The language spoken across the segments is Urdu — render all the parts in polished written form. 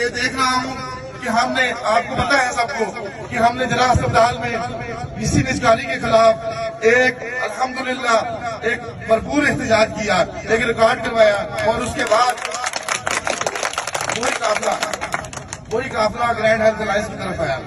یہ دیکھ رہا ہوں کہ ہم نے، آپ کو پتا ہے سب کو کہ ہم نے جرا اسپتال میں اسی نجکاری کے خلاف ایک الحمدللہ ایک بھرپور احتجاج کیا، ایک ریکارڈ کروایا، اور اس کے بعد وہی قافلہ گرینڈ ہیلتھ الائنس کی طرف آیا،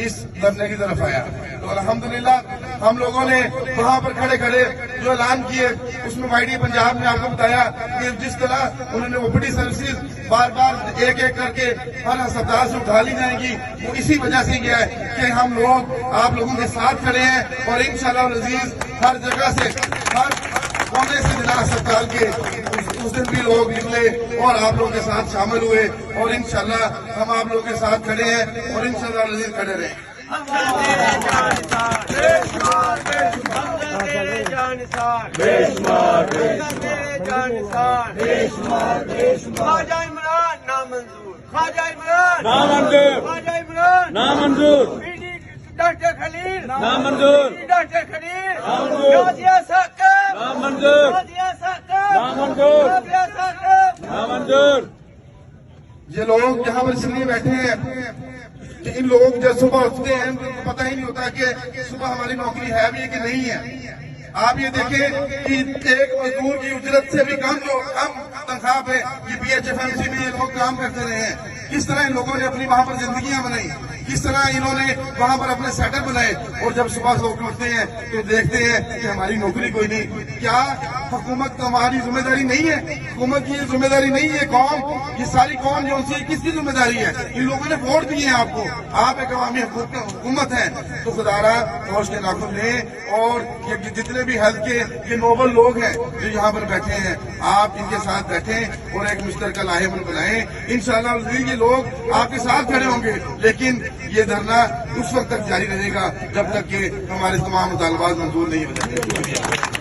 اس دھرنے کی طرف آیا۔ تو الحمدللہ ہم لوگوں نے وہاں پر کھڑے کھڑے جو اعلان کیے، اس میں وائی ڈی پنجاب نے آپ کو بتایا کہ جس طرح انہوں نے اوپیڈی سروسز بار بار ایک ایک کر کے ہر ہسپتال سے اٹھا لی جائیں گی، وہ اسی وجہ سے کیا ہے کہ ہم لوگ آپ لوگوں کے ساتھ کھڑے ہیں، اور انشاءاللہ العزیز ہر جگہ سے، ہر کونے سے ضلع اسپتال کے اس دن بھی لوگ نکلے اور آپ لوگوں کے ساتھ شامل ہوئے، اور انشاءاللہ ہم آپ لوگوں کے ساتھ کھڑے ہیں اور انشاءاللہ العزیز کھڑے رہیں۔ خواجہ عمران نامنظور، خواجہ عمران نامنظور، خواجہ عمران نامنظور، ڈاکٹر خلیل نامنظور، ڈاکٹر خلیل، نامنظور، غازیہ ثاقب، نامنظور، غازیہ ثاقب، نامنظور، غازیہ ثاقب۔ نامنظور۔ یہ لوگ یہاں پر اس لیے بیٹھے ہیں کہ ان لوگوں کو جب صبح اٹھتے ہیں ان کو پتہ ہی نہیں ہوتا کہ صبح ہماری نوکری ہے بھی کہ نہیں ہے۔ آپ یہ دیکھیں کہ ایک مزدور کی اجرت سے بھی کم تنخواہ پہ یہ P H F M C میں یہ لوگ کام کرتے رہے ہیں۔ کس طرح ان لوگوں نے اپنی وہاں پر زندگیاں بنائی، کس طرح انہوں نے وہاں پر اپنے سیٹ اپ بنائے، اور جب صبح لوگ اٹھتے ہیں تو دیکھتے ہیں کہ ہماری نوکری کوئی نہیں۔ کیا حکومت ہماری ذمہ داری نہیں ہے؟ حکومت کی ذمہ داری نہیں ہے؟ قوم، یہ ساری قوم جو سی کس کی ذمہ داری ہے؟ ان لوگوں نے ووٹ دیے ہیں آپ کو، آپ ایک عوامی حکومت ہیں، تو خدارہ ہوش کے ناخن لیں، اور یہ جتنے بھی ہیلتھ کے یہ نوبل لوگ ہیں جو یہاں پر بیٹھے ہیں، آپ ان کے ساتھ بیٹھیں اور ایک مشترکہ لاہے بنائیں۔ انشاءاللہ یہ لوگ آپ کے ساتھ کھڑے ہوں گے، لیکن یہ دھرنا اس وقت تک جاری رہے گا جب تک کہ ہمارے تمام مطالبات منظور نہیں ہو جائیں گے۔